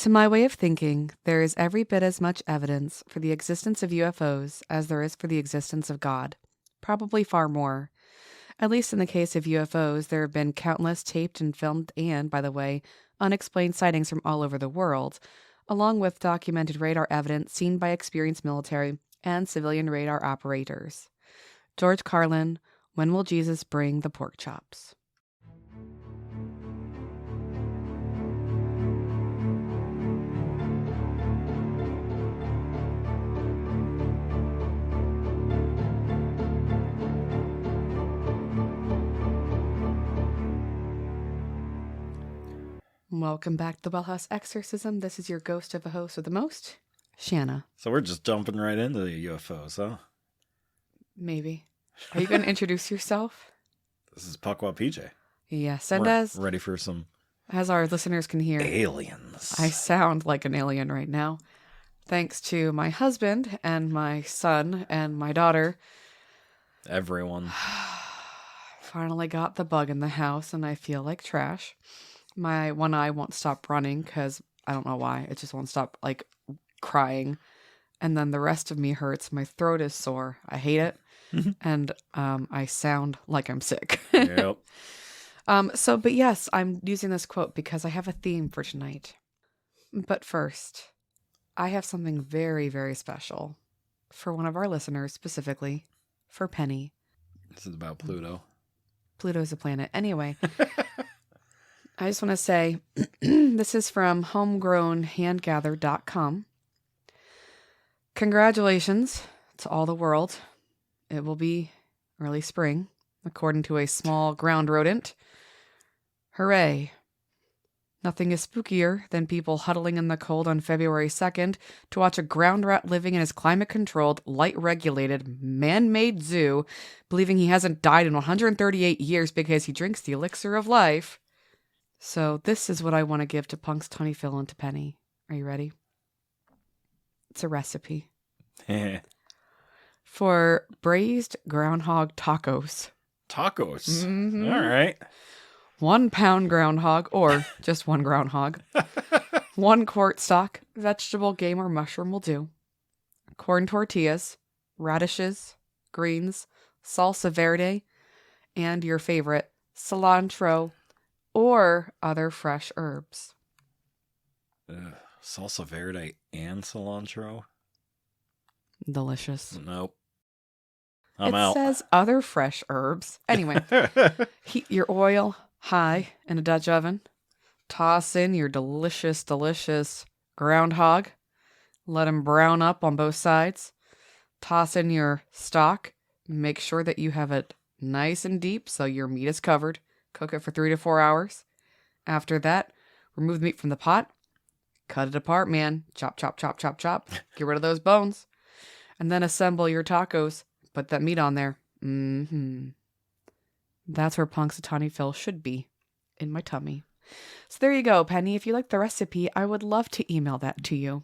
To my way of thinking, there is every bit as much evidence for the existence of UFOs as there is for the existence of God. Probably far more. At least in the case of UFOs, there have been countless taped and filmed and, by the way, unexplained sightings from all over the world, along with documented radar evidence seen by experienced military and civilian radar operators. George Carlin, when will Jesus bring the pork chops? Welcome back to the Well House Exorcism. This is your ghost of a host with the most, Shanna. So we're just jumping right into the UFOs, huh? Maybe. Are you going to introduce yourself? This is PukwaPJ. Yes, and We're ready for some as our listeners can hear, aliens. I sound like an alien right now. Thanks to my husband and my son and my daughter. Everyone. Finally got the bug in the house and I feel like trash. My one eye won't stop running because I don't know why. It just won't stop crying. And then the rest of me hurts. My throat is sore. I hate it. And I sound like I'm sick. Yep. But yes, I'm using this quote because I have a theme for tonight. But first, I have something very, very special for one of our listeners, specifically for Penny. This is about Pluto. Pluto's a planet. Anyway, I just want to say this is from homegrownhandgather.com. Congratulations to all the world. It will be early spring, according to a small ground rodent. Hooray. Nothing is spookier than people huddling in the cold on February 2nd to watch a ground rat living in his climate-controlled, light-regulated, man-made zoo, believing he hasn't died in 138 years because he drinks the elixir of life. So this is what I want to give to Punks, Tony, Phil, and to Penny. Are you ready? It's a recipe. For braised groundhog tacos. Tacos? Mm-hmm. All right. 1 pound groundhog, or just one groundhog. 1 quart stock, vegetable, game, or mushroom will do. Corn tortillas, radishes, greens, salsa verde, and your favorite, cilantro, or other fresh herbs. Salsa verde and cilantro? Delicious. Nope. I'm out. It says other fresh herbs. Anyway, heat your oil high in a Dutch oven. Toss in your delicious, delicious groundhog. Let him brown up on both sides. Toss in your stock. Make sure that you have it nice and deep so your meat is covered. Cook it for 3 to 4 hours. After that, remove the meat from the pot. Cut it apart, man. Chop, chop, chop, chop, chop. Get rid of those bones. And then assemble your tacos. Put that meat on there. Mm-hmm. That's where Punks, Tony, Phil should be. In my tummy. So there you go, Penny. If you like the recipe, I would love to email that to you.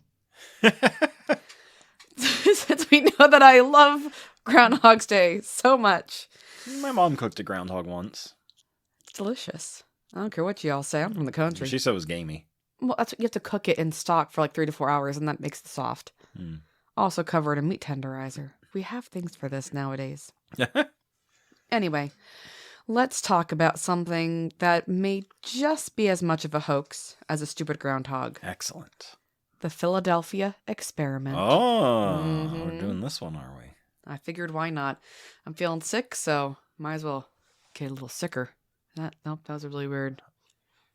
Since we know that I love Groundhog's Day so much. My mom cooked a groundhog once. It's delicious. I don't care what y'all say. I'm from the country. She said it was gamey. Well, that's what you have to cook it in stock for 3 to 4 hours, and that makes it soft. Also cover it in meat tenderizer. We have things for this nowadays. Anyway, let's talk about something that may just be as much of a hoax as a stupid groundhog. Excellent. The Philadelphia experiment. Oh, we're doing this one, are we? I figured why not? I'm feeling sick, so might as well get a little sicker. Nope, that was really weird.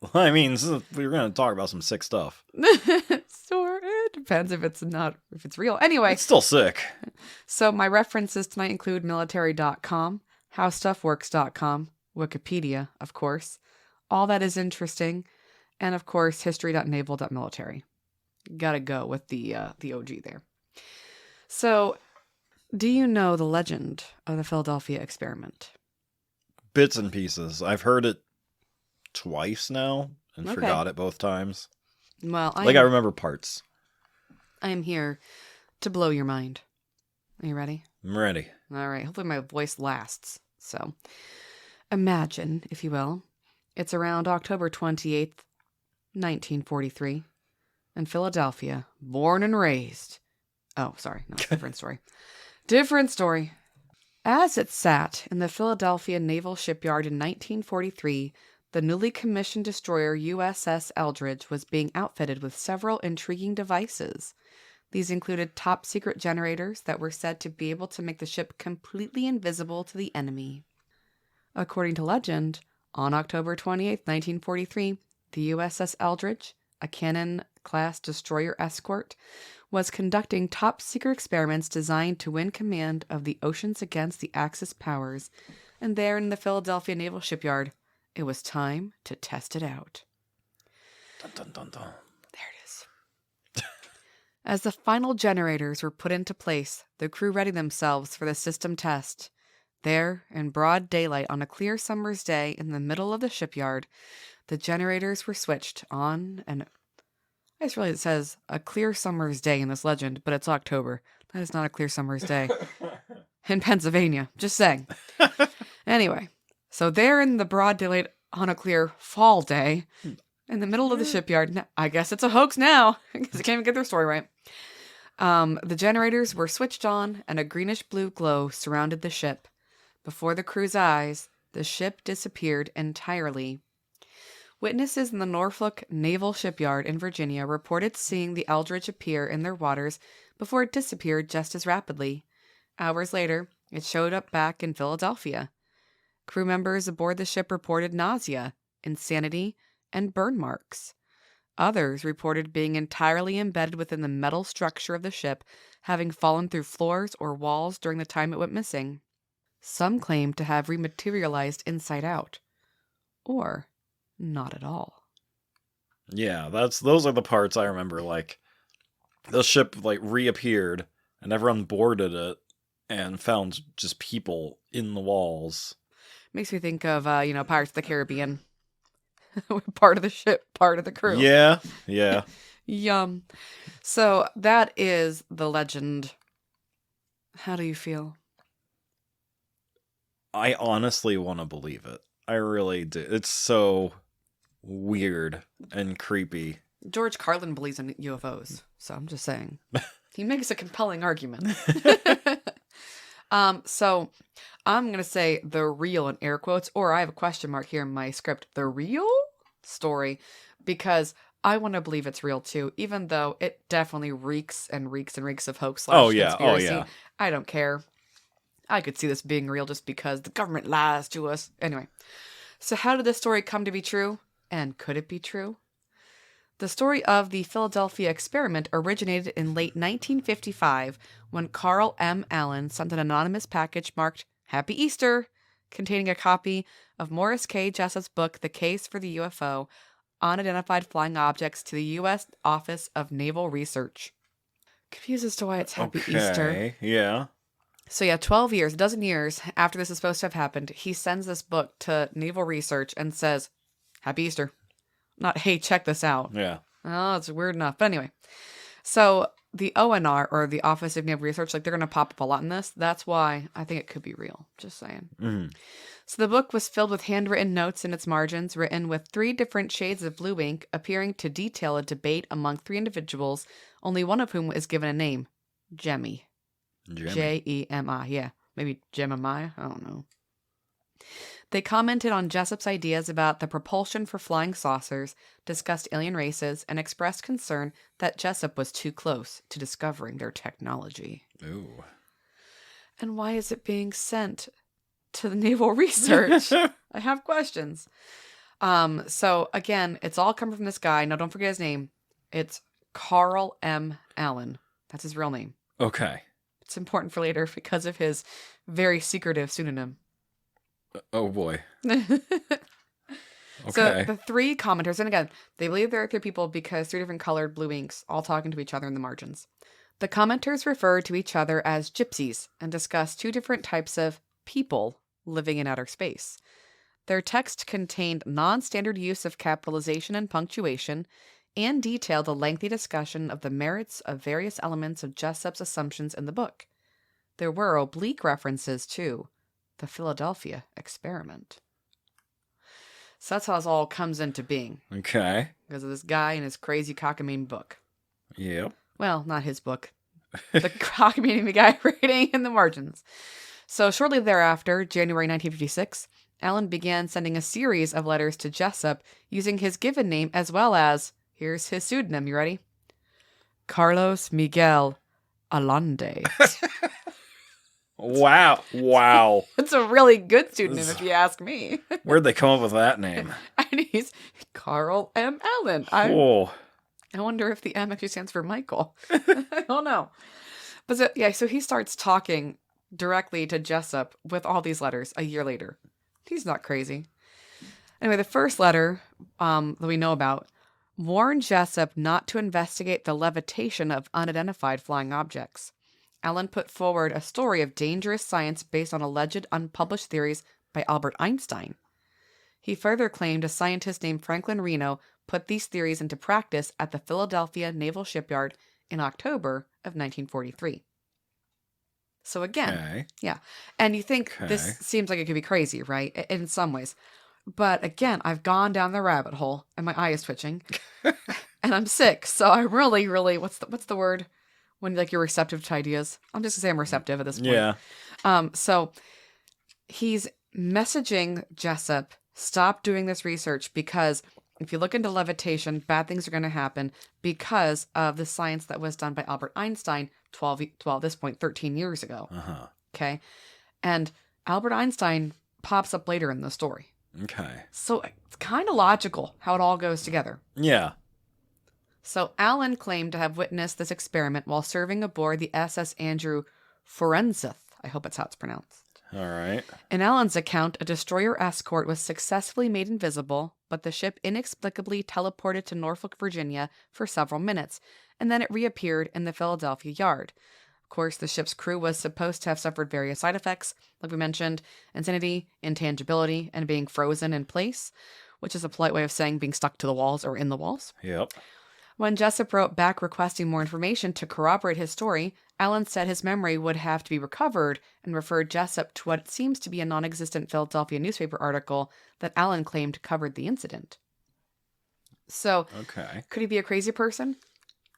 Well, I mean, we were going to talk about some sick stuff. Sure, it depends if it's real. Anyway. It's still sick. So my references tonight include military.com, howstuffworks.com, Wikipedia, of course. All that is interesting. And of course, history.naval.military. Gotta go with the OG there. So, do you know the legend of the Philadelphia experiment? Bits and pieces. I've heard it twice now and forgot it both times. Well, I remember parts. I am here to blow your mind. Are you ready? I'm ready. All right. Hopefully my voice lasts. So, imagine, if you will, it's around October 28th, 1943. in Philadelphia, born and raised. Oh, sorry. No, different story. Different story. As it sat in the Philadelphia Naval Shipyard in 1943, the newly commissioned destroyer USS Eldridge was being outfitted with several intriguing devices. These included top-secret generators that were said to be able to make the ship completely invisible to the enemy. According to legend, on October 28, 1943, the USS Eldridge, a Cannon-class destroyer escort, was conducting top-secret experiments designed to win command of the oceans against the Axis powers, and there in the Philadelphia Naval Shipyard, it was time to test it out. Dun, dun, dun, dun. There it is. As the final generators were put into place, the crew readied themselves for the system test. There, in broad daylight on a clear summer's day in the middle of the shipyard, the generators were switched on, and I just realized it says a clear summer's day in this legend, but it's October. That is not a clear summer's day in Pennsylvania. Just saying. Anyway, so there in the broad daylight on a clear fall day, in the middle of the shipyard, I guess it's a hoax now, because I can't even get their story right. The generators were switched on, and a greenish-blue glow surrounded the ship. Before the crew's eyes, the ship disappeared entirely. Witnesses in the Norfolk Naval Shipyard in Virginia reported seeing the Eldridge appear in their waters before it disappeared just as rapidly. Hours later, it showed up back in Philadelphia. Crew members aboard the ship reported nausea, insanity, and burn marks. Others reported being entirely embedded within the metal structure of the ship, having fallen through floors or walls during the time it went missing. Some claimed to have rematerialized inside out. Or not at all. Yeah, those are the parts I remember. Like, the ship reappeared, and everyone boarded it and found just people in the walls. Makes me think of Pirates of the Caribbean. Part of the ship, part of the crew. Yeah. Yum. So that is the legend. How do you feel? I honestly want to believe it. I really do. It's so weird and creepy. George Carlin believes in UFOs, so I'm just saying. He makes a compelling argument. So I'm going to say the real in air quotes, or I have a question mark here in my script, the real story, because I want to believe it's real too, even though it definitely reeks and reeks and reeks of hoax / conspiracy. I don't care. I could see this being real just because the government lies to us. Anyway, so how did this story come to be true? And could it be true? The story of the Philadelphia experiment originated in late 1955 when Carl M. Allen sent an anonymous package marked Happy Easter, containing a copy of Morris K. Jessup's book, The Case for the UFO, Unidentified Flying Objects, to the U.S. Office of Naval Research. Confused as to why it's Happy Easter. Yeah. So yeah, 12 years, a dozen years after this is supposed to have happened, he sends this book to Naval Research and says, Happy Easter. Not, hey, check this out. Yeah. Oh, it's weird enough. But anyway, so the ONR, or the Office of Naval Research, they're going to pop up a lot in this. That's why I think it could be real. Just saying. Mm-hmm. So the book was filled with handwritten notes in its margins, written with 3 different shades of blue ink, appearing to detail a debate among 3 individuals, only one of whom is given a name, Jemmy. Jemi, yeah. Maybe Jemimiah? I don't know. They commented on Jessup's ideas about the propulsion for flying saucers, discussed alien races, and expressed concern that Jessup was too close to discovering their technology. Ooh. And why is it being sent to the Naval Research? I have questions. So, again, it's all coming from this guy. Now, don't forget his name. It's Carl M. Allen. That's his real name. Okay. It's important for later because of his very secretive pseudonym. Oh, boy. Okay. So Okay. the 3 commenters, and again, they believe there are 3 people because 3 different colored blue inks all talking to each other in the margins. The commenters refer to each other as gypsies and discuss 2 different types of people living in outer space. Their text contained non-standard use of capitalization and punctuation, and detailed a lengthy discussion of the merits of various elements of Jessup's assumptions in the book. There were oblique references to the Philadelphia experiment. So that's how this all comes into being. Okay. Because of this guy and his crazy cockamamie book. Yep. Well, not his book. The community guy writing in the margins. So shortly thereafter, January 1956, Allen began sending a series of letters to Jessup using his given name as well as, here's his pseudonym, you ready? Carlos Miguel Allende. Wow. Wow. It's a really good pseudonym if you ask me. Where'd they come up with that name? And he's Carl M. Allen. Oh. I wonder if the M actually stands for Michael. I don't know. But so he starts talking directly to Jessup with all these letters a year later. He's not crazy. Anyway, the first letter that we know about warned Jessup not to investigate the levitation of unidentified flying objects. Allen put forward a story of dangerous science based on alleged unpublished theories by Albert Einstein. He further claimed a scientist named Franklin Reno put these theories into practice at the Philadelphia Naval Shipyard in October of 1943. So again, yeah. And you think this seems like it could be crazy, right? In some ways. But again, I've gone down the rabbit hole and my eye is twitching and I'm sick. So I really, what's the word when like you're receptive to ideas? I'm just gonna say I'm receptive at this point. Yeah. So he's messaging Jessup, stop doing this research because if you look into levitation, bad things are going to happen because of the science that was done by Albert Einstein 13 years ago. Okay. And Albert Einstein pops up later in the story. Okay. So it's kind of logical how it all goes together. Yeah. So Allen claimed to have witnessed this experiment while serving aboard the SS Andrew Forensith. I hope it's how it's pronounced. All right. In Allen's account, a destroyer escort was successfully made invisible, but the ship inexplicably teleported to Norfolk, Virginia for several minutes, and then it reappeared in the Philadelphia yard. Of course, the ship's crew was supposed to have suffered various side effects, like we mentioned, insanity, intangibility, and being frozen in place, which is a polite way of saying being stuck to the walls or in the walls. Yep. When Jessup wrote back requesting more information to corroborate his story, Allen said his memory would have to be recovered and referred Jessup to what seems to be a non-existent Philadelphia newspaper article that Allen claimed covered the incident. So, could he be a crazy person?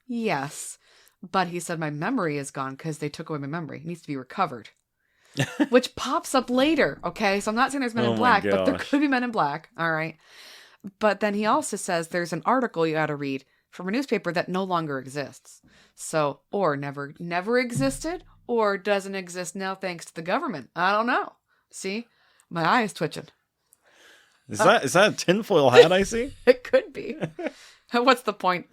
Yes. But he said, my memory is gone because they took away my memory. It needs to be recovered. Which pops up later, okay? So I'm not saying there's Men in Black, but there could be Men in Black, all right? But then he also says there's an article you got to read from a newspaper that no longer exists. So, or never existed, or doesn't exist now thanks to the government. I don't know. See? My eye is twitching. Is that a tinfoil hat I see? It could be. What's the point?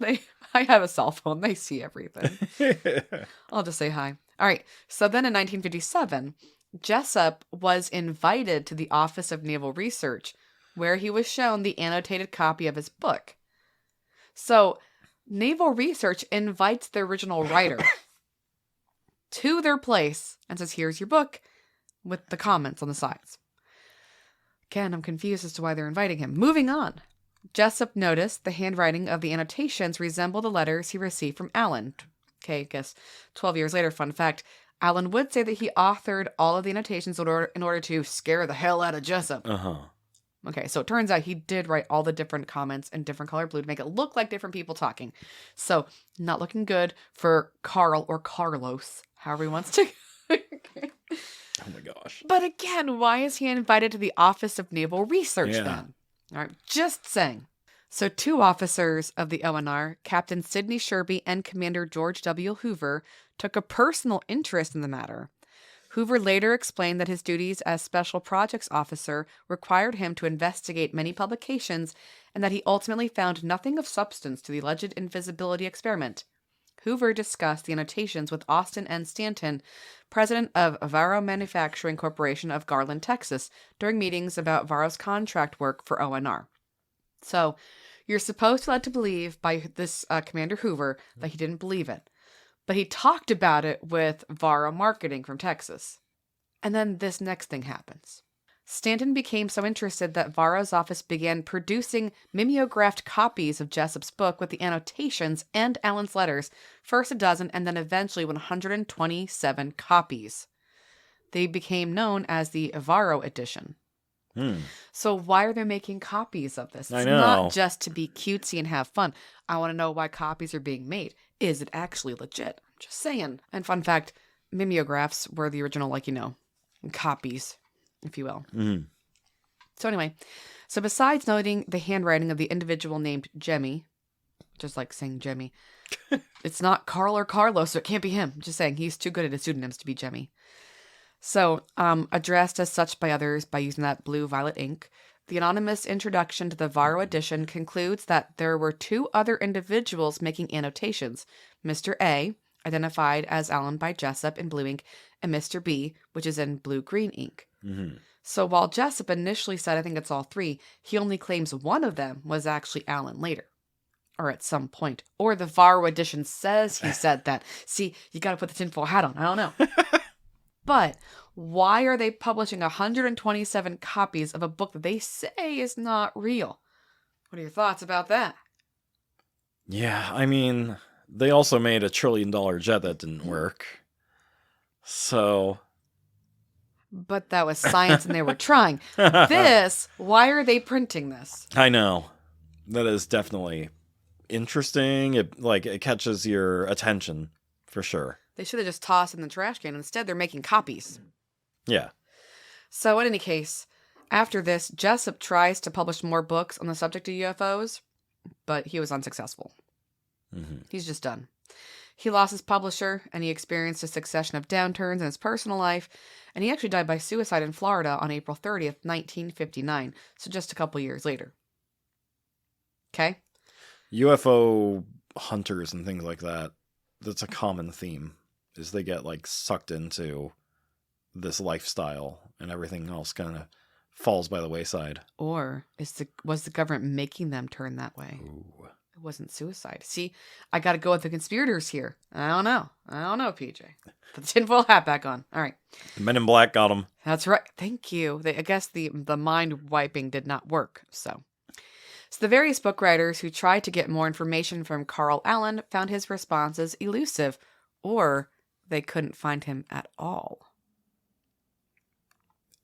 I have a cell phone. They see everything. I'll just say hi. All right. So then in 1957, Jessup was invited to the Office of Naval Research, where he was shown the annotated copy of his book. So Naval Research invites the original writer to their place and says, here's your book with the comments on the sides. Again, I'm confused as to why they're inviting him. Moving on. Jessup noticed the handwriting of the annotations resembled the letters he received from Allen. Okay, I guess 12 years later, fun fact, Allen would say that he authored all of the annotations in order to scare the hell out of Jessup. Okay, so it turns out he did write all the different comments in different color blue to make it look like different people talking. So, not looking good for Carl or Carlos, however he wants to. Oh my gosh. But again, why is he invited to the Office of Naval Research then? All right, just saying. So 2 officers of the ONR, Captain Sidney Sherby and Commander George W. Hoover, took a personal interest in the matter. Hoover later explained that his duties as Special Projects Officer required him to investigate many publications and that he ultimately found nothing of substance to the alleged invisibility experiment. Hoover discussed the annotations with Austin N. Stanton, president of Varro Manufacturing Corporation of Garland, Texas, during meetings about Varro's contract work for ONR. So, you're supposed to be led to believe by this Commander Hoover that he didn't believe it. But he talked about it with Varro Marketing from Texas. And then this next thing happens. Stanton became so interested that Varro's office began producing mimeographed copies of Jessup's book with the annotations and Allen's letters, first a dozen and then eventually 127 copies. They became known as the Varro edition. So why are they making copies of this? I It's know. not just to be cutesy and have fun. I want to know why copies are being made. Is it actually legit? I'm just saying. And fun fact, mimeographs were the original, copies, if you will. So anyway, besides noting the handwriting of the individual named Jemmy, just like saying Jemmy, it's not Carl or Carlos, so it can't be him. I'm just saying he's too good at his pseudonyms to be Jemmy. So, addressed as such by others by using that blue-violet ink, the anonymous introduction to the Varro edition concludes that there were two other individuals making annotations, Mr. A, identified as Allen by Jessup in blue ink, and Mr. B, which is in blue-green ink. So while Jessup initially said, I think it's all three, he only claims one of them was actually Allen later. Or at some point. Or the Varro edition says he said that. See, you gotta put the tinfoil hat on. I don't know. But why are they publishing 127 copies of a book that they say is not real? What are your thoughts about that? Yeah, I mean, they also made a $1 trillion jet that didn't work. So... But that was science and they were trying. Why are they printing this? I know. That is definitely interesting. It catches your attention, for sure. They should have just tossed it in the trash can. Instead, they're making copies. Yeah. So in any case, after this, Jessup tries to publish more books on the subject of UFOs, but he was unsuccessful. He's just done. He lost his publisher, and he experienced a succession of downturns in his personal life, and he actually died by suicide in Florida on April 30th, 1959, so just a couple years later. Okay? UFO hunters and things like that, that's a common theme, is they get, sucked into this lifestyle, and everything else kind of falls by the wayside. Or was the government making them turn that way? Ooh. It wasn't suicide. See, I got to go with the conspirators here. I don't know, PJ. Put the tinfoil hat back on. All right. The Men in Black got them. That's right. Thank you. I guess the mind wiping did not work. So the various book writers who tried to get more information from Carl Allen found his responses elusive, or they couldn't find him at all.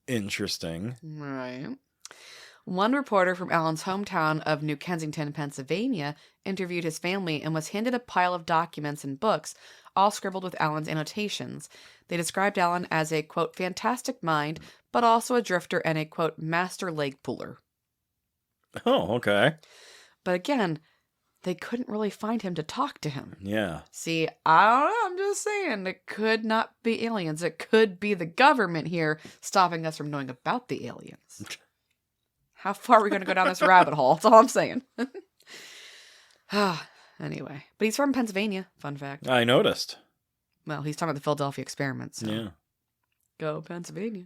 Interesting. Right. One reporter from Allen's hometown of New Kensington, Pennsylvania, interviewed his family and was handed a pile of documents and books, all scribbled with Allen's annotations. They described Allen as a, quote, fantastic mind, but also a drifter and a, quote, master leg puller. Oh, okay. But again, they couldn't really find him to talk to him. Yeah. See, I don't know, I'm just saying, it could not be aliens. It could be the government here stopping us from knowing about the aliens. How far are we going to go down this rabbit hole? That's all I'm saying. Anyway, but he's from Pennsylvania. Fun fact. I noticed. Well, he's talking about the Philadelphia experiment. So. Yeah. Go Pennsylvania.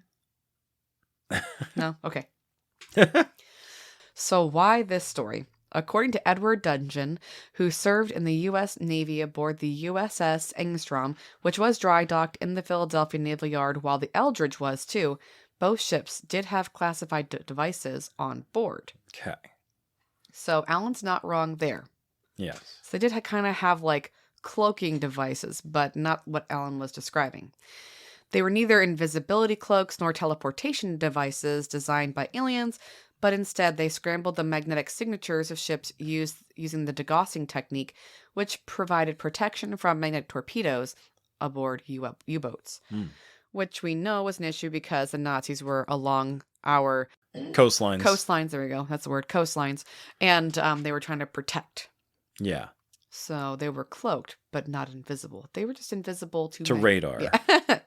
No? Okay. So why this story? According to Edward Dungeon, who served in the U.S. Navy aboard the USS Engstrom, which was dry docked in the Philadelphia Naval Yard while the Eldridge was too, both ships did have classified devices on board. Okay. So Allen's not wrong there. Yes. So they did kind of have cloaking devices, but not what Allen was describing. They were neither invisibility cloaks nor teleportation devices designed by aliens, but instead they scrambled the magnetic signatures of ships using the degaussing technique, which provided protection from magnetic torpedoes aboard U-boats. Which we know was an issue because the Nazis were along our coastlines. Coastlines, there we go. That's the word, coastlines. And they were trying to protect. Yeah. So they were cloaked, but not invisible. They were just invisible to radar. Yeah.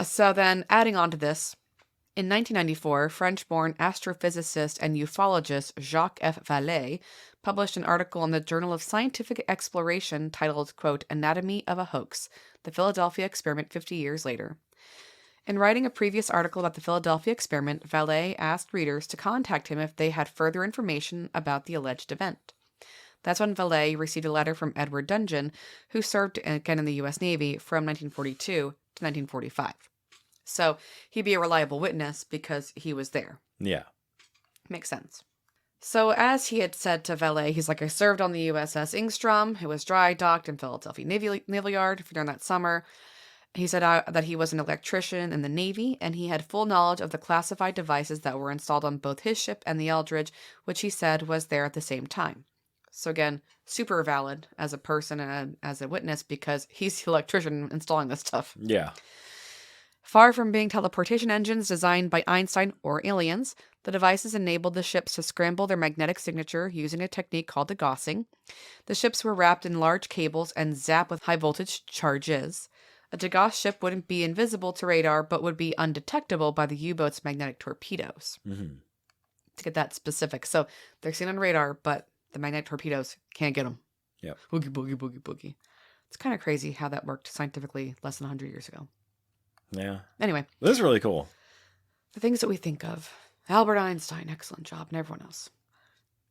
So then, adding on to this, in 1994, French-born astrophysicist and ufologist Jacques F. Vallée published an article in the Journal of Scientific Exploration titled, quote, Anatomy of a Hoax, the Philadelphia Experiment 50 Years Later. In writing a previous article about the Philadelphia experiment, Vallée asked readers to contact him if they had further information about the alleged event. That's when Vallée received a letter from Edward Dungeon, who served again in the U.S. Navy from 1942 to 1945. So he'd be a reliable witness because he was there. Yeah. Makes sense. So as he had said to Vallée, he's like, I served on the USS Engstrom. It was dry docked in Philadelphia Naval Yard during that summer. He said that he was an electrician in the Navy, and he had full knowledge of the classified devices that were installed on both his ship and the Eldridge, which he said was there at the same time. So again, super valid as a person and as a witness because he's the electrician installing this stuff. Yeah. Far from being teleportation engines designed by Einstein or aliens, the devices enabled the ships to scramble their magnetic signature using a technique called degaussing. The ships were wrapped in large cables and zapped with high voltage charges. A degaussed ship wouldn't be invisible to radar, but would be undetectable by the U-boat's magnetic torpedoes. Mm-hmm. To get that specific. So they're seen on radar, but the magnetic torpedoes can't get them. Yep. Boogie, boogie, boogie, boogie. It's kind of crazy how that worked scientifically less than 100 years ago. Yeah. Anyway. This is really cool. The things that we think of. Albert Einstein, excellent job, and everyone else.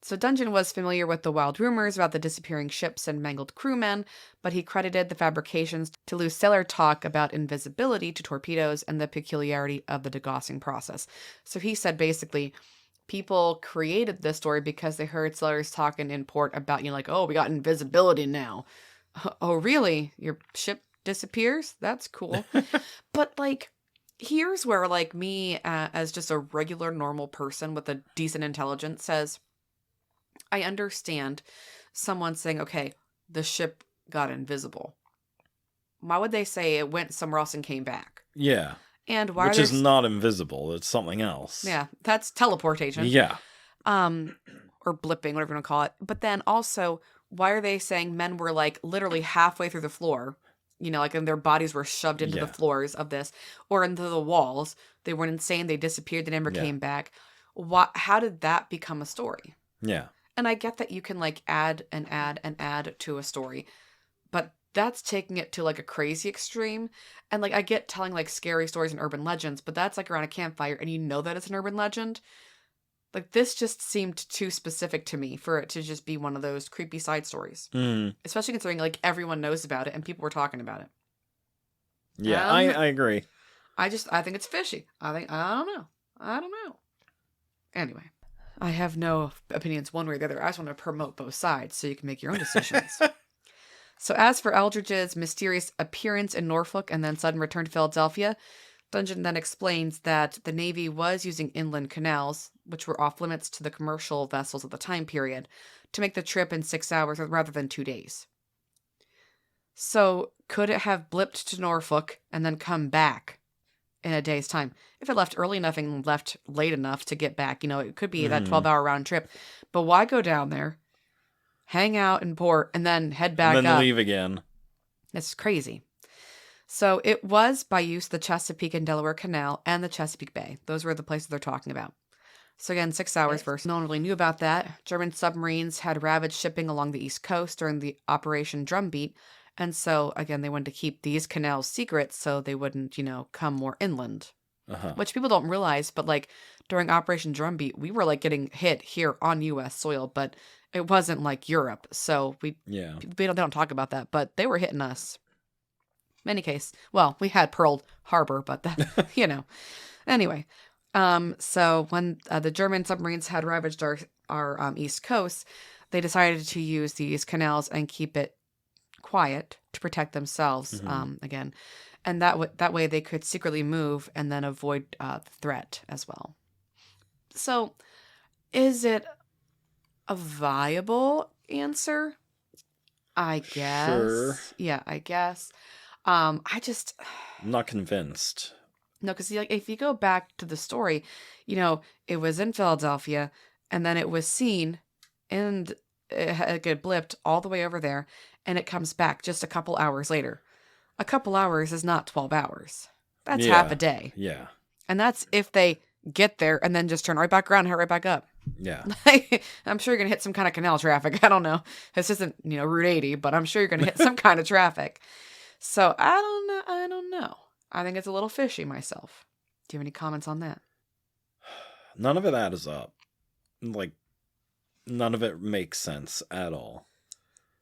So Dungeon was familiar with the wild rumors about the disappearing ships and mangled crewmen, but he credited the fabrications to loose sailor talk about invisibility to torpedoes and the peculiarity of the degaussing process. So he said basically, people created this story because they heard sailors talking in port about, like, oh, we got invisibility now. Oh, really? Your ship disappears? That's cool. But, here's where, me, as just a regular, normal person with a decent intelligence says, I understand someone saying, okay, the ship got invisible. Why would they say it went somewhere else and came back? Yeah. And why Which is not invisible. It's something else. Yeah, that's teleportation. Yeah. Or blipping, whatever you want to call it. But then also, why are they saying men were, literally halfway through the floor? And their bodies were shoved into the floors of this, or into the walls. They weren't insane. They disappeared. They never came back. How did that become a story? Yeah. And I get that you can add and add and add to a story, but that's taking it to a crazy extreme. And I get telling scary stories and urban legends, but that's around a campfire and you know that it's an urban legend. This just seemed too specific to me for it to just be one of those creepy side stories. Mm. Especially considering everyone knows about it and people were talking about it. Yeah, I agree. I think it's fishy. I don't know. Anyway, I have no opinions one way or the other. I just want to promote both sides so you can make your own decisions. So as for Eldridge's mysterious appearance in Norfolk and then sudden return to Philadelphia, Dungeon then explains that the Navy was using inland canals, which were off limits to the commercial vessels of the time period, to make the trip in 6 hours rather than 2 days. So could it have blipped to Norfolk and then come back in a day's time? If it left early enough and left late enough to get back, it could be that 12-hour round trip. But why go down there, hang out in port, and then head back up? And then leave again. It's crazy. So it was by use of the Chesapeake and Delaware Canal and the Chesapeake Bay. Those were the places they're talking about. So again, 6 hours first. No one really knew about that. German submarines had ravaged shipping along the East Coast during the Operation Drumbeat. And so, again, they wanted to keep these canals secret so they wouldn't, come more inland. Uh-huh. Which people don't realize, but during Operation Drumbeat, we were getting hit here on U.S. soil, but it wasn't like Europe. So we don't talk about that, but they were hitting us. In any case, well, we had Pearl Harbor, but that, Anyway, so when the German submarines had ravaged our East Coast, they decided to use these canals and keep it quiet to protect themselves, again. And that way they could secretly move and then avoid the threat as well. So, is it a viable answer? I guess. Sure. Yeah, I guess. I'm not convinced. No, because if you go back to the story, it was in Philadelphia, and then it was seen, and it got blipped all the way over there, and it comes back just a couple hours later. A couple hours is not 12 hours. That's half a day. Yeah. And that's if they get there and then just turn right back around and head right back up. Yeah. I'm sure you're going to hit some kind of canal traffic. I don't know. This isn't, Route 80, but I'm sure you're going to hit some kind of traffic. So I don't know. I think it's a little fishy myself. Do you have any comments on that? None of it adds up. None of it makes sense at all.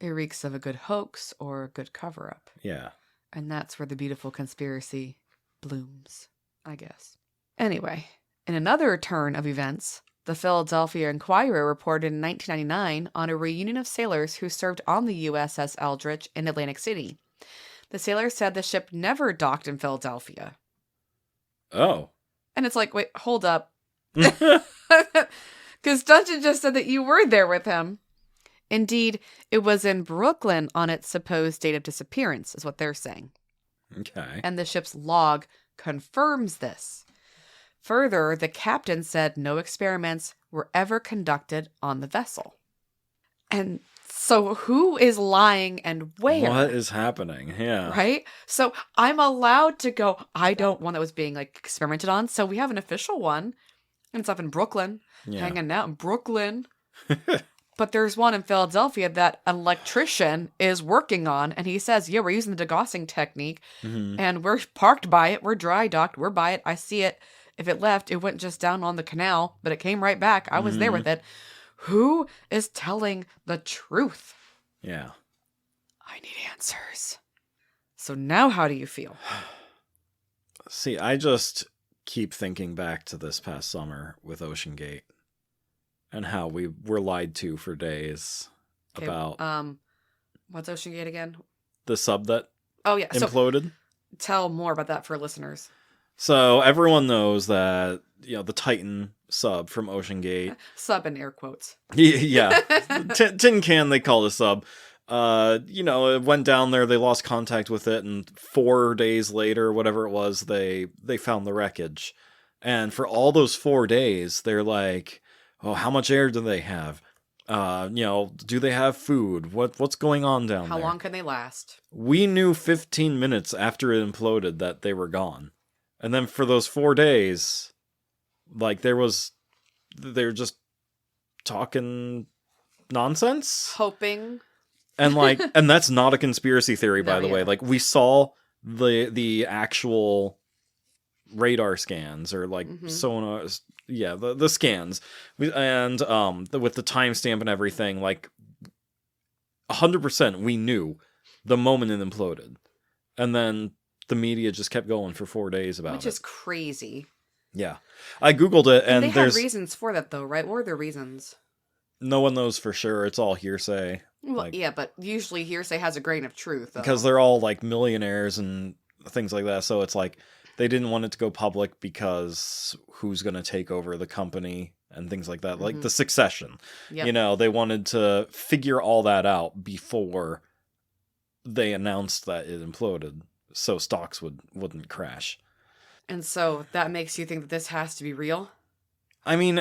It reeks of a good hoax or a good cover-up. Yeah. And that's where the beautiful conspiracy blooms, I guess. Anyway, in another turn of events, the Philadelphia Inquirer reported in 1999 on a reunion of sailors who served on the USS Eldridge in Atlantic City. The sailor said the ship never docked in Philadelphia. Oh. And it's like, wait, hold up. Because Dungeon just said that you were there with him. Indeed, it was in Brooklyn on its supposed date of disappearance, is what they're saying. Okay. And the ship's log confirms this. Further, the captain said no experiments were ever conducted on the vessel. And so who is lying and where? What is happening? Yeah. Right? So I'm allowed to go, I don't want that was being like experimented on. So we have an official one. And it's up in Brooklyn. Yeah. Hanging out in Brooklyn. But there's one in Philadelphia that an electrician is working on. And he says, yeah, we're using the degaussing technique. Mm-hmm. And we're parked by it. We're dry docked. We're by it. I see it. If it left, it went just down on the canal. But it came right back. I was there with it. Who is telling the truth? Yeah. I need answers. So now how do you feel? See, I just keep thinking back to this past summer with Ocean Gate and how we were lied to for days about what's Ocean Gate again? the sub that imploded. So tell more about that for listeners. So everyone knows that, the Titan sub from Ocean Gate. Sub in air quotes. Yeah. Tin can, they call it a sub. It went down there, they lost contact with it, and 4 days later, whatever it was, they found the wreckage. And for all those 4 days, they're like, oh, how much air do they have? Do they have food? What's going on down there? How long can they last? We knew 15 minutes after it imploded that they were gone. And then for those 4 days, like, they're just talking nonsense. Hoping. And and that's not a conspiracy theory, by the way. Yeah. Like, we saw the actual radar scans or sonar, the scans, with the timestamp and everything. Like, 100%, we knew the moment it imploded, and then the media just kept going for 4 days about it, which is crazy. Yeah, I googled it, and they there's had reasons for that, though, right? What were their reasons? No one knows for sure. It's all hearsay. Well, yeah, but usually hearsay has a grain of truth, though. Because they're all, like, millionaires and things like that. So it's like, they didn't want it to go public because who's going to take over the company and things like that. Mm-hmm. Like, the succession. Yep. They wanted to figure all that out before they announced that it imploded, so stocks wouldn't crash. And so that makes you think that this has to be real? I mean,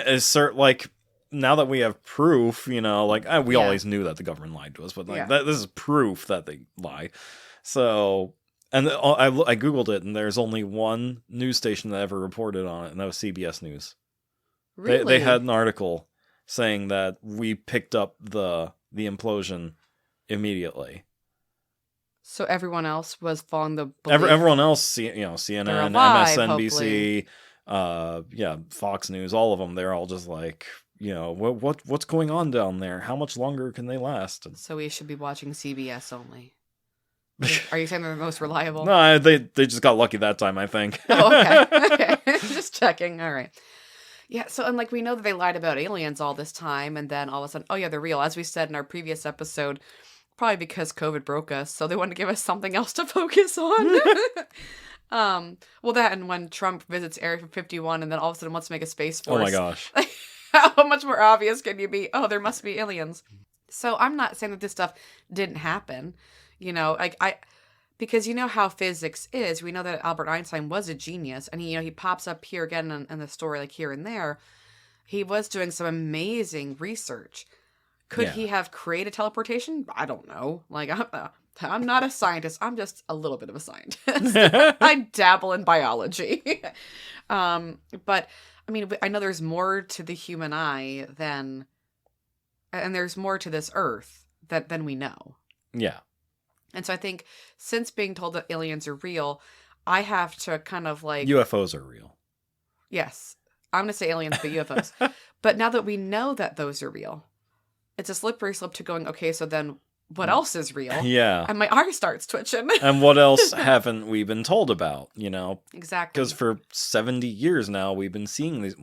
now that we have proof, we always knew that the government lied to us, but this is proof that they lie. So, and I googled it, and there's only one news station that ever reported on it, and that was CBS News. Really? They had an article saying that we picked up the implosion immediately. So everyone else was following the belief. Everyone else, CNN, alive, MSNBC, Fox News, all of them, they're all just like, what's going on down there? How much longer can they last? So we should be watching CBS only. Are you saying they're the most reliable? No, they just got lucky that time, I think. Oh, okay. Just checking. All right. Yeah, so, and we know that they lied about aliens all this time, and then all of a sudden, oh yeah, they're real. As we said in our previous episode, probably because COVID broke us, so they wanted to give us something else to focus on. Well, that, and when Trump visits Area 51 and then all of a sudden wants to make a space force. Oh my gosh. How much more obvious can you be? Oh, there must be aliens. So I'm not saying that this stuff didn't happen. Because you know how physics is. We know that Albert Einstein was a genius, and he pops up here again in the story, here and there. He was doing some amazing research. Could he have created teleportation? I don't know. I'm not a scientist. I'm just a little bit of a scientist. I dabble in biology. But I mean, I know there's more to the human eye and there's more to this Earth than we know. Yeah. And so I think since being told that aliens are real, I have to kind of UFOs are real. Yes. I'm going to say aliens, but UFOs. But now that we know that those are real, it's a slippery slope to going, okay, so then what else is real? Yeah. And my eye starts twitching. And what else haven't we been told about, Exactly. Because for 70 years now, we've been seeing these,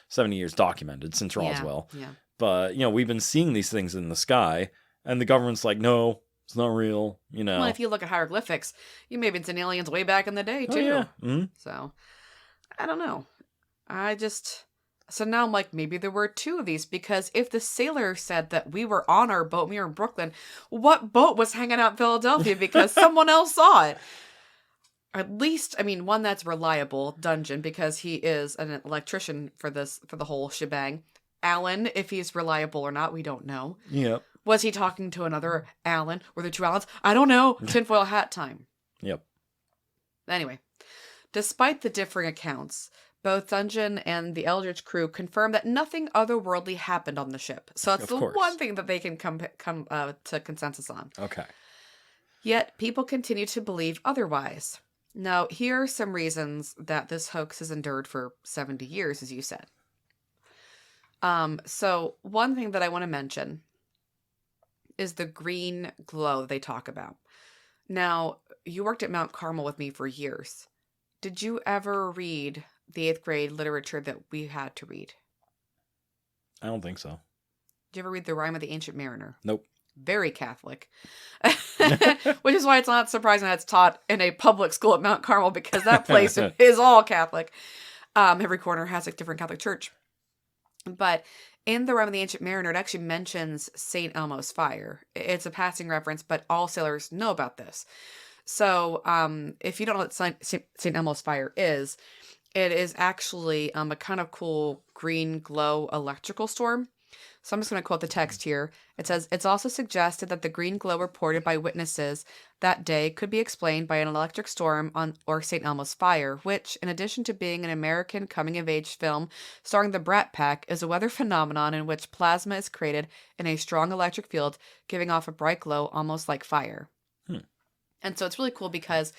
70 years documented since Roswell. Yeah. But, we've been seeing these things in the sky, and the government's like, no, It's not real, you know. Well, if you look at hieroglyphics, you may have been seeing aliens way back in the day, too. Oh, yeah. Mm-hmm. So, I don't know. So now I'm like, maybe there were two of these, because if the sailor said that we were on our boat, we were in Brooklyn, what boat was hanging out in Philadelphia because someone else saw it? At least, I mean, one that's reliable, Dungeon, because he is an electrician for the whole shebang. Alan, if he's reliable or not, we don't know. Yep. Was he talking to another Alan? Were there two Alans? I don't know. Tinfoil hat time. Yep. Anyway, despite the differing accounts, both Dungeon and the Eldritch crew confirm that nothing otherworldly happened on the ship. So it's one thing that they can come to consensus on. Okay. Yet people continue to believe otherwise. Now, here are some reasons that this hoax has endured for 70 years, as you said. So one thing that I want to mention is the green glow they talk about. Now, you worked at Mount Carmel with me for years. Did you ever read the 8th grade literature that we had to read? I don't think so. Did you ever read The Rime of the Ancient Mariner? Nope. Very Catholic. Which is why it's not surprising that it's taught in a public school at Mount Carmel, because that place is all Catholic. Every corner has a different Catholic church. But in The Rime of the Ancient Mariner, it actually mentions St. Elmo's fire. It's a passing reference, but all sailors know about this. So if you don't know what St. Elmo's fire is, it is actually a kind of cool green glow electrical storm. So I'm just going to quote the text here. It says, "It's also suggested that the green glow reported by witnesses that day could be explained by an electric storm or St. Elmo's fire, which, in addition to being an American coming-of-age film starring the Brat Pack, is a weather phenomenon in which plasma is created in a strong electric field, giving off a bright glow almost like fire." And so it's really cool because,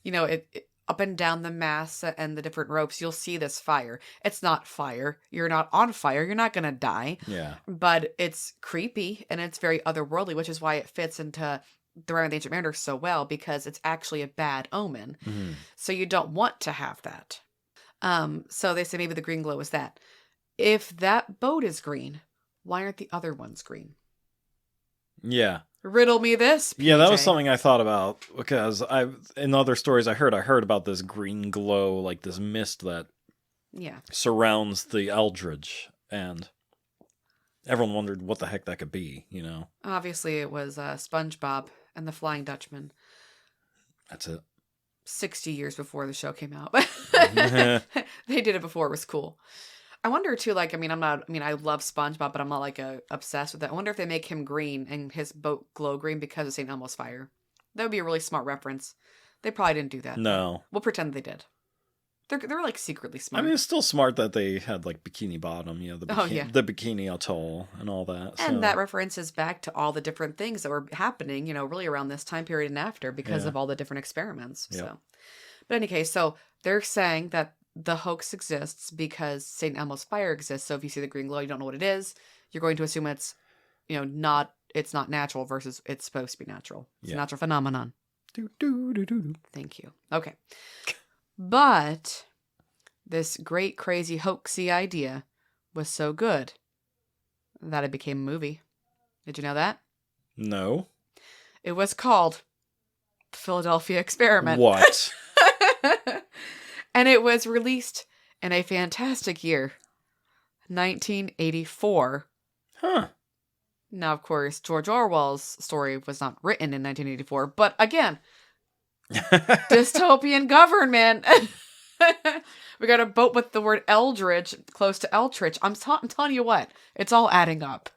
you know, it up and down the mast and the different ropes, you'll see this fire. It's not fire. You're not on fire. You're not going to die. Yeah. But it's creepy and it's very otherworldly, which is why it fits into The Rime of the Ancient Mariner so well, because it's actually a bad omen. Mm-hmm. So you don't want to have that. So they say maybe the green glow is that. If that boat is green, why aren't the other ones green? Yeah. Riddle me this, PJ. Yeah, that was something I thought about, because in other stories I heard about this green glow, like this mist that surrounds the Eldridge, and everyone wondered what the heck that could be, you know? Obviously it was SpongeBob and the Flying Dutchman. That's it. 60 years before the show came out. They did it before it was cool. I wonder too, like, I love SpongeBob, but I'm not like obsessed with it. I wonder if they make him green and his boat glow green because of St. Elmo's fire. That would be a really smart reference. They probably didn't do that. No. We'll pretend they did. They're like secretly smart. I mean, it's still smart that they had like Bikini Bottom, you know, the Bikini Atoll and all that. And that references back to all the different things that were happening, you know, really around this time period and after, because of all the different experiments. Yep. So, but in any case, so they're saying that the hoax exists because St. Elmo's fire exists. So if you see the green glow, you don't know what it is. You're going to assume it's, you know, it's not natural versus it's supposed to be natural. It's a natural phenomenon. Thank you. Okay. But this great, crazy, hoaxy idea was so good that it became a movie. Did you know that? No. It was called The Philadelphia Experiment. What? And it was released in a fantastic year, 1984. Huh. Now, of course, George Orwell's story was not written in 1984, but again, dystopian government. We got a boat with the word Eldridge close to Eltrich. I'm telling you what, it's all adding up.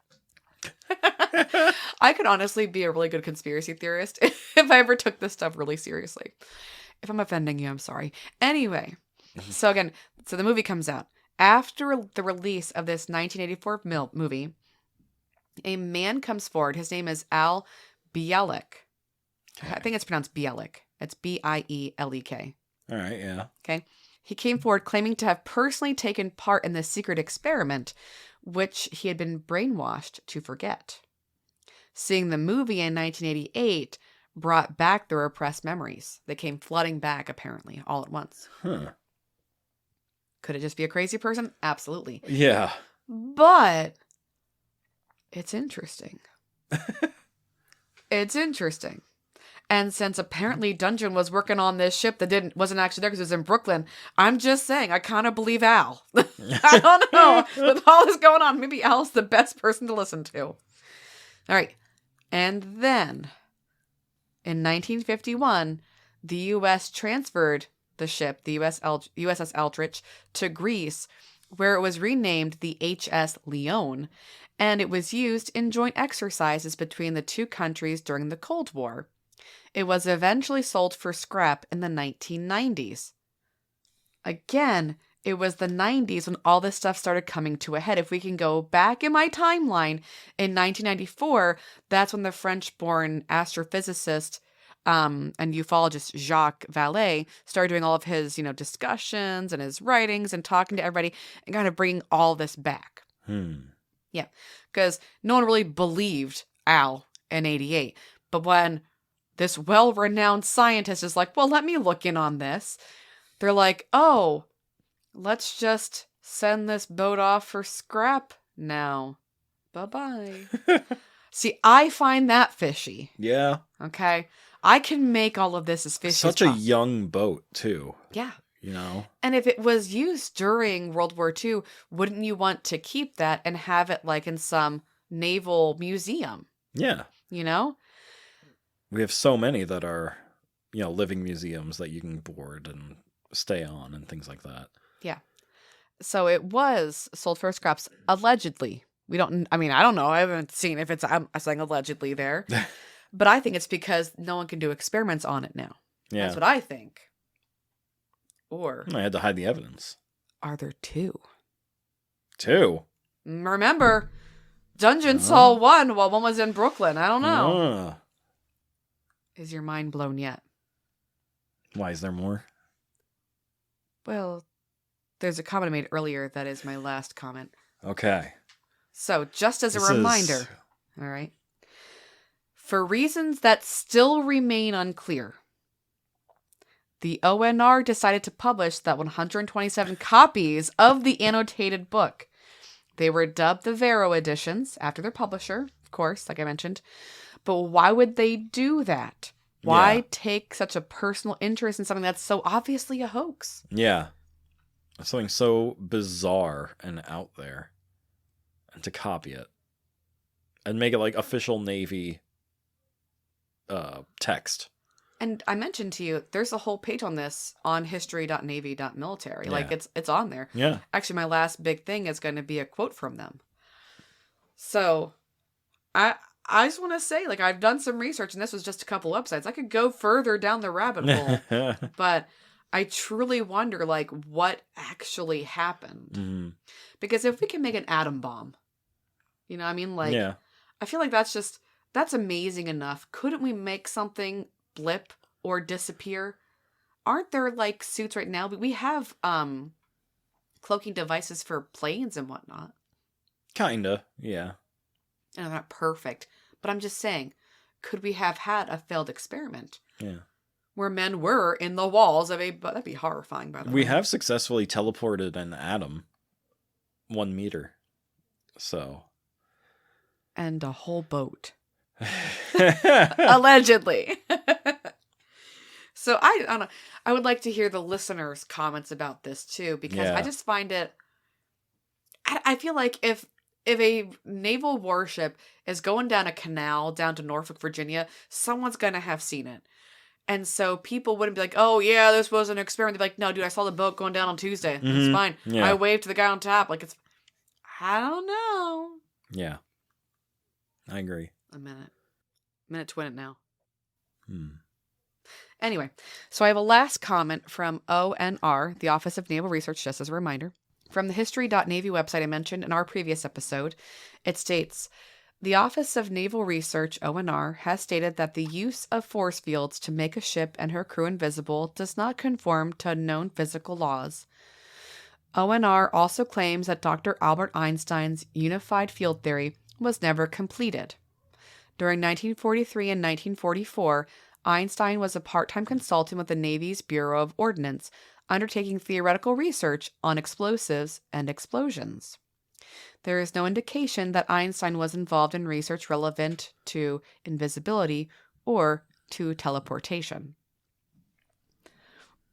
I could honestly be a really good conspiracy theorist if I ever took this stuff really seriously. If I'm offending you, I'm sorry. Anyway, so the movie comes out. After the release of this 1984 movie, a man comes forward. His name is Al Bielek. Okay. I think it's pronounced Bielek. It's Bielek. All right, yeah. Okay. He came forward claiming to have personally taken part in the secret experiment, which he had been brainwashed to forget. Seeing the movie in 1988 brought back the repressed memories. They came flooding back, apparently, all at once. Huh. Could it just be a crazy person? Absolutely. Yeah. But it's interesting. It's interesting. And since apparently Dungeon was working on this ship that wasn't actually there because it was in Brooklyn, I'm just saying I kind of believe Al. I don't know. With all this going on, maybe Al's the best person to listen to. All right. And then in 1951, the U.S. transferred the ship, the USS Eldridge, to Greece, where it was renamed the H.S. Leon, and it was used in joint exercises between the two countries during the Cold War. It was eventually sold for scrap in the 1990s. Again, it was the 90s when all this stuff started coming to a head. If we can go back in my timeline, in 1994, that's when the French-born astrophysicist and ufologist Jacques Vallée started doing all of his, discussions and his writings and talking to everybody and kind of bringing all this back. Yeah, because no one really believed Al in 88. But when this well-renowned scientist is like, well, let me look in on this, they're like, oh, let's just send this boat off for scrap now. Bye-bye. See, I find that fishy. Yeah. Okay? I can make all of this as fishy Such as a possible. young boat, too. Yeah. And if it was used during World War II, wouldn't you want to keep that and have it like in some naval museum? Yeah. We have so many that are, living museums that you can board and stay on and things like that. Yeah. So it was sold for scraps, allegedly. I don't know. I haven't seen if I'm saying allegedly there. But I think it's because no one can do experiments on it now. Yeah. That's what I think. Or I had to hide the evidence. Are there two? Two? Remember, Dungeon saw one while one was in Brooklyn. I don't know. Is your mind blown yet? Why, is there more? Well, there's a comment I made earlier that is my last comment. Okay. So, just as a reminder, all right, for reasons that still remain unclear, the ONR decided to publish that 127 copies of the annotated book. They were dubbed the Vero editions after their publisher, of course, like I mentioned. But why would they do that? Why take such a personal interest in something that's so obviously a hoax? Yeah. Something so bizarre and out there. And to copy it. And make it like official Navy text. And I mentioned to you, there's a whole page on this on history.navy.military. Yeah. Like, it's on there. Yeah. Actually, my last big thing is going to be a quote from them. So, I just want to say, like, I've done some research, and this was just a couple websites. I could go further down the rabbit hole. But I truly wonder, like, what actually happened. Mm-hmm. Because if we can make an atom bomb, Yeah. I feel like that's amazing enough. Couldn't we make something blip or disappear? Aren't there like suits right now? We have cloaking devices for planes and whatnot. Kinda, yeah. And they're not perfect, but I'm just saying, could we have had a failed experiment? Yeah. Where men were in the walls of but that'd be horrifying, by the way. We have successfully teleported an atom 1 meter. So. And a whole boat. Allegedly. So I don't know. I would like to hear the listeners' comments about this too, because I just find it. I feel like if a naval warship is going down a canal down to Norfolk, Virginia, someone's gonna have seen it, and so people wouldn't be like, "Oh yeah, this was an experiment." They'd be like, "No, dude, I saw the boat going down on Tuesday. Mm-hmm. It's fine. Yeah. I waved to the guy on top. Like it's. I don't know." Yeah. I agree. A minute to win it now. Anyway, so I have a last comment from ONR, the Office of Naval Research, just as a reminder. From the history.navy website I mentioned in our previous episode, it states, the Office of Naval Research, ONR, has stated that the use of force fields to make a ship and her crew invisible does not conform to known physical laws. ONR also claims that Dr. Albert Einstein's unified field theory was never completed. During 1943 and 1944, Einstein was a part-time consultant with the Navy's Bureau of Ordnance, undertaking theoretical research on explosives and explosions. there is no indication that Einstein was involved in research relevant to invisibility or to teleportation.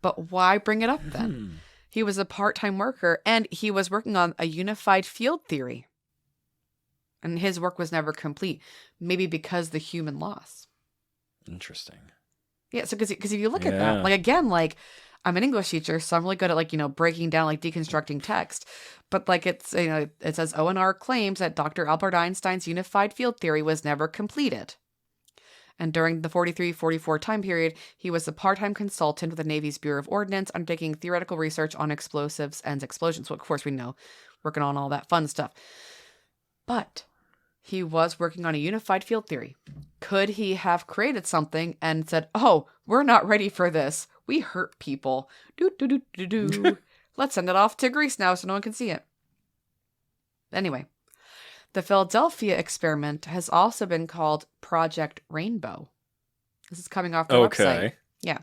But why bring it up then? He was a part-time worker, and he was working on a unified field theory. And his work was never complete, maybe because the human loss. Interesting. Yeah, so because if you look at Yeah. that, like, again, like, I'm an English teacher, so I'm really good at, like, breaking down, like, deconstructing text. But, like, it's, it says ONR claims that Dr. Albert Einstein's unified field theory was never completed. And during the 43-44 time period, he was a part-time consultant with the Navy's Bureau of Ordnance, undertaking theoretical research on explosives and explosions. Well, of course, we know, working on all that fun stuff. But he was working on a unified field theory. Could he have created something and said, oh, we're not ready for this. We hurt people. Let's send it off to Greece now so no one can see it. Anyway, the Philadelphia experiment has also been called Project Rainbow. This is coming off the website. Yeah.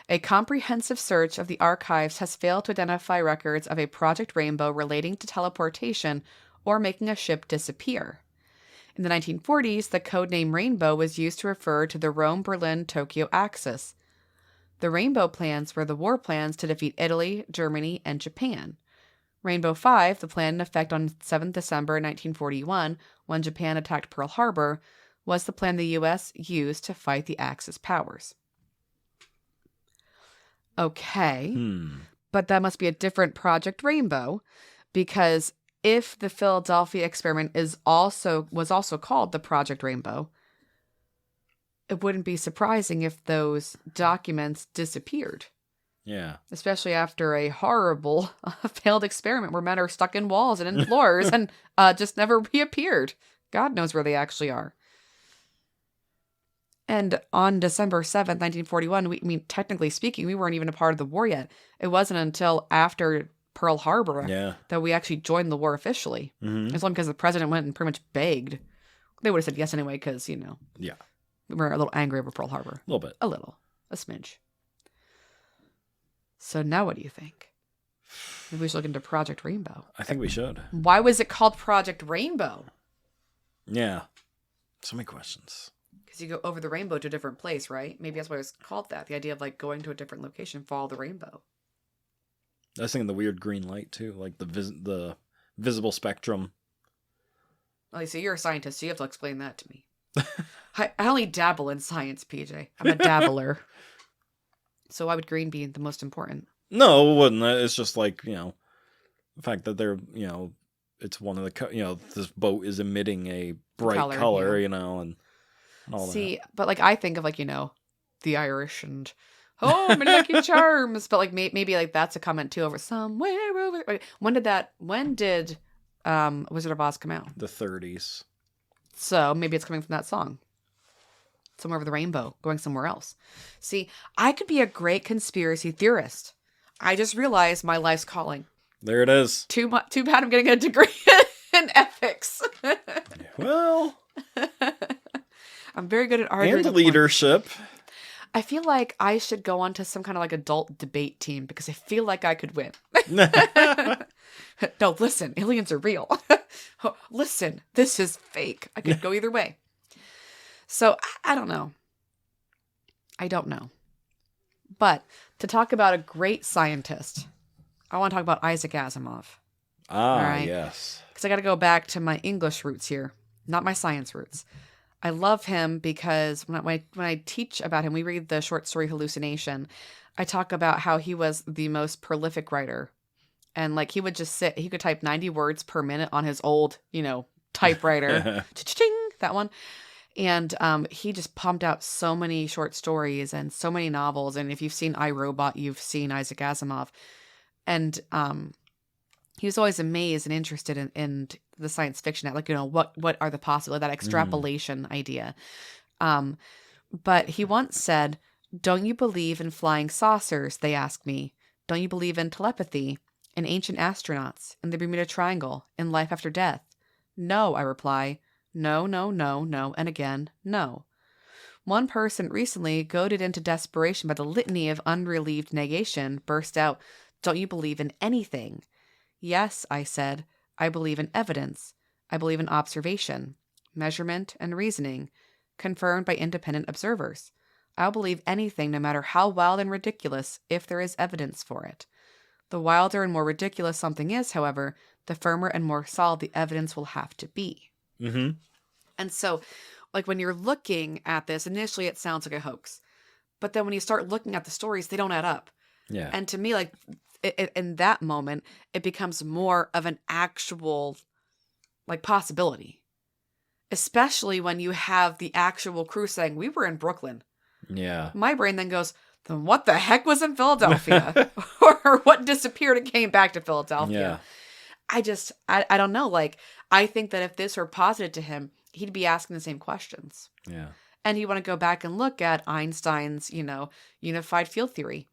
A comprehensive search of the archives has failed to identify records of a Project Rainbow relating to teleportation or making a ship disappear. In the 1940s, the codename Rainbow was used to refer to the Rome-Berlin-Tokyo axis. The Rainbow plans were the war plans to defeat Italy, Germany, and Japan. Rainbow 5, the plan in effect on 7 December 1941, when Japan attacked Pearl Harbor, was the plan the U.S. used to fight the Axis powers. Okay, but that must be a different Project Rainbow, because if the Philadelphia experiment was also called the Project Rainbow, it wouldn't be surprising if those documents disappeared. Yeah. Especially after a horrible failed experiment where men are stuck in walls and in floors and just never reappeared. God knows where they actually are. And on December 7th, 1941, technically speaking, we weren't even a part of the war yet. It wasn't until after Pearl Harbor that we actually joined the war officially. It's only because the president went and pretty much begged. They would have said yes anyway because, Yeah. we were a little angry over Pearl Harbor. A little bit. A little. A smidge. So now what do you think? Maybe we should look into Project Rainbow. I think we should. Why was it called Project Rainbow? Yeah. So many questions. Because you go over the rainbow to a different place, right? Maybe that's why it was called that. The idea of, like, going to a different location, follow the rainbow. I was thinking the weird green light, too. Like the visible spectrum. Oh, so you're a scientist, so you have to explain that to me. I only dabble in science, PJ. I'm a dabbler. So why would green be the most important? No, it wouldn't. It's just like, the fact that they're, it's one of the, this boat is emitting a bright color, and all that. See, but, like, I think of, like, the Irish and, oh, many lucky charms. But, like, maybe, like, that's a comment, too, over somewhere over there. When did Wizard of Oz come out? The 30s. So maybe it's coming from that song. Somewhere over the rainbow, going somewhere else. See, I could be a great conspiracy theorist. I just realized my life's calling. There it is. Too bad I'm getting a degree in ethics. Well, I'm very good at arguing. And leadership. I feel like I should go on to some kind of, like, adult debate team because I feel like I could win. No, listen, aliens are real. Listen, this is fake. I could go either way. So, I don't know. But to talk about a great scientist, I want to talk about Isaac Asimov. Ah, right? yes. Because I got to go back to my English roots here, not my science roots. I love him because when I teach about him, we read the short story Hallucination. I talk about how he was the most prolific writer. And, like, he would just he could type 90 words per minute on his old, typewriter. Cha-ching, that one. And he just pumped out so many short stories and so many novels. And if you've seen I, Robot, you've seen Isaac Asimov. And he was always amazed and interested in the science fiction, like, what are the possibilities, that extrapolation idea. But he once said, "Don't you believe in flying saucers?" They asked me. "Don't you believe in telepathy, in ancient astronauts, in the Bermuda Triangle, in life after death?" "No," I reply. No, no, no, no, and again, no. One person recently, goaded into desperation by the litany of unrelieved negation, burst out, "Don't you believe in anything?" "Yes," I said. I believe in evidence. I believe in observation, measurement, and reasoning, confirmed by independent observers. I'll believe anything, no matter how wild and ridiculous, if there is evidence for it. The wilder and more ridiculous something is, however, the firmer and more solid the evidence will have to be. Mm-hmm. And so, like, when you're looking at this, initially it sounds like a hoax. But then when you start looking at the stories, they don't add up. Yeah. And to me, like, in that moment, it becomes more of an actual, like, possibility. Especially when you have the actual crew saying, we were in Brooklyn. Yeah. My brain then goes, then what the heck was in Philadelphia? Or what disappeared and came back to Philadelphia? Yeah. I don't know. Like, I think that if this were posited to him, he'd be asking the same questions. Yeah. And you want to go back and look at Einstein's, unified field theory.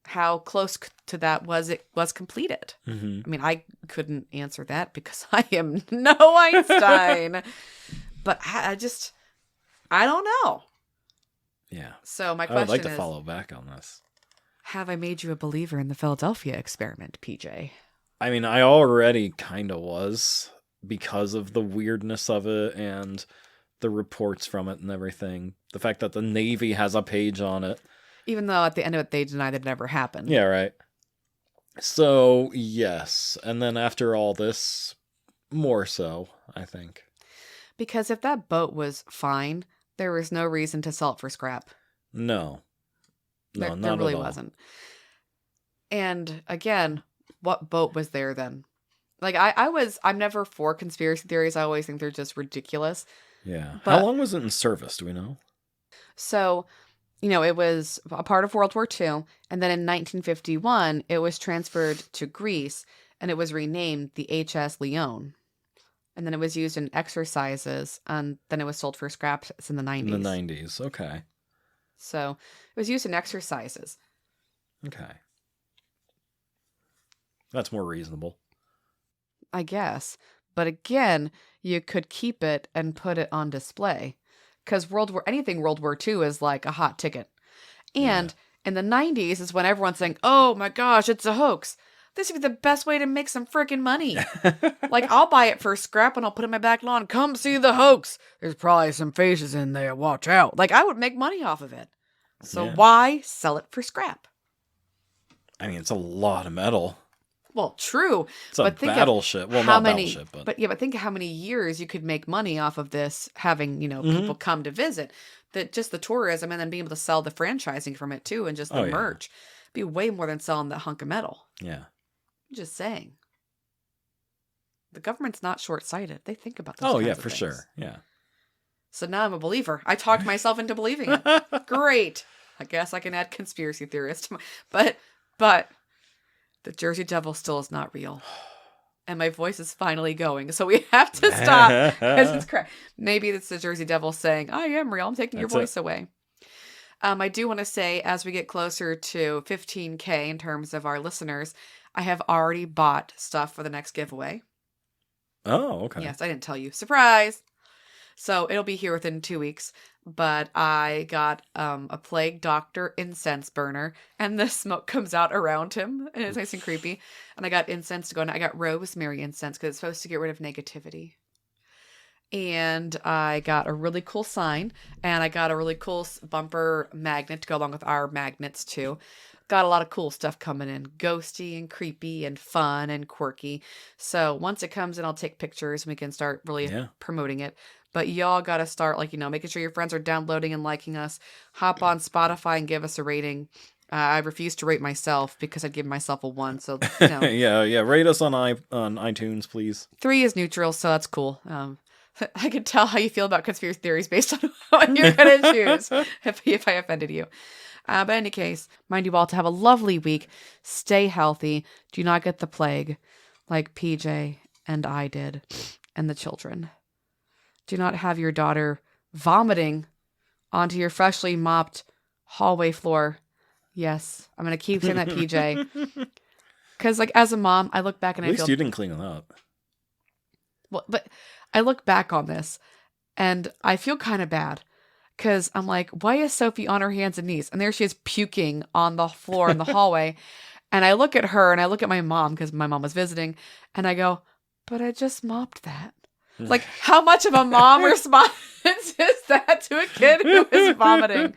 How close to that was completed? Mm-hmm. I mean, I couldn't answer that because I am no Einstein. But I don't know. Yeah. So my I question would like to is, follow back on this. have I made you a believer in the Philadelphia experiment, PJ? I mean, I already kind of was because of the weirdness of it and the reports from it and everything. The fact that the Navy has a page on it. Even though at the end of it, they deny that it never happened. Yeah, right. So, yes. And then after all this, more so, I think. Because if that boat was fine, there was no reason to sell it for scrap. No. No, There not really at all. wasn't. And again, what boat was there then? Like, I'm never for conspiracy theories. I always think they're just ridiculous. Yeah. But, how long was it in service? Do we know? So, it was a part of World War II. And then in 1951, it was transferred to Greece and it was renamed the HS Leon. And then it was used in exercises and then it was sold for scraps in the 90s. In the 90s. Okay. So it was used in exercises. Okay. That's more reasonable. I guess. But again, you could keep it and put it on display. Because World War II is like a hot ticket. And in the 90s is when everyone's saying, oh my gosh, it's a hoax. This would be the best way to make some freaking money. Like, I'll buy it for scrap and I'll put it in my back lawn. Come see the hoax. There's probably some faces in there. Watch out. Like, I would make money off of it. So why sell it for scrap? I mean, it's a lot of metal. Well, true. It's a battleship. Well, not battleship, but... But think of how many years you could make money off of this, having, people come to visit. Just the tourism and then being able to sell the franchising from it, too, and just the merch. Be way more than selling that hunk of metal. Yeah. I'm just saying. The government's not short-sighted. They think about those Oh, kinds yeah, of for things. sure. Yeah. So now I'm a believer. I talked myself into believing it. Great. I guess I can add conspiracy theorist. But the Jersey Devil still is not real. And my voice is finally going. So we have to stop because it's crap. Maybe it's the Jersey Devil saying, I am real. I'm taking your voice away. I do want to say, as we get closer to 15K in terms of our listeners, I have already bought stuff for the next giveaway. Oh, okay. Yes, I didn't tell you. Surprise! So it'll be here within 2 weeks. But I got a Plague Doctor incense burner, and the smoke comes out around him, and it's nice and creepy. And I got incense to go, and I got rosemary incense because it's supposed to get rid of negativity. And I got a really cool sign, and I got a really cool bumper magnet to go along with our magnets too. Got a lot of cool stuff coming in, ghosty and creepy and fun and quirky. So once it comes in, I'll take pictures and we can start really promoting it. But y'all got to start, making sure your friends are downloading and liking us. Hop on Spotify and give us a rating. I refuse to rate myself because I'd give myself a 1. So, yeah. Rate us on iTunes, please. 3 is neutral, so that's cool. I can tell how you feel about conspiracy theories based on what you're going to choose if I offended you. But in any case, mind you all to have a lovely week. Stay healthy. Do not get the plague like PJ and I did and the children. Do not have your daughter vomiting onto your freshly mopped hallway floor. Yes, I'm going to keep saying that, PJ. Because, as a mom, I look back and At I least feel... you didn't clean it up. Well, but I look back on this and I feel kind of bad. Because I'm like, why is Sophie on her hands and knees? And there she is puking on the floor in the hallway. And I look at her and I look at my mom because my mom was visiting, and I go, but I just mopped that. Like, how much of a mom response is that to a kid who is vomiting?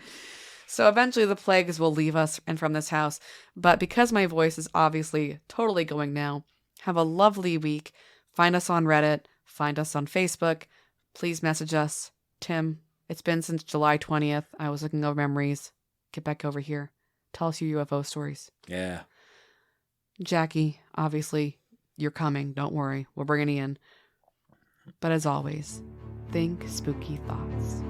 So eventually the plagues will leave us and from this house. But because my voice is obviously totally going now, have a lovely week. Find us on Reddit. Find us on Facebook. Please message us. Tim, it's been since July 20th. I was looking over memories. Get back over here. Tell us your UFO stories. Yeah. Jackie, obviously, you're coming. Don't worry. We're bringing you in. But as always, think spooky thoughts.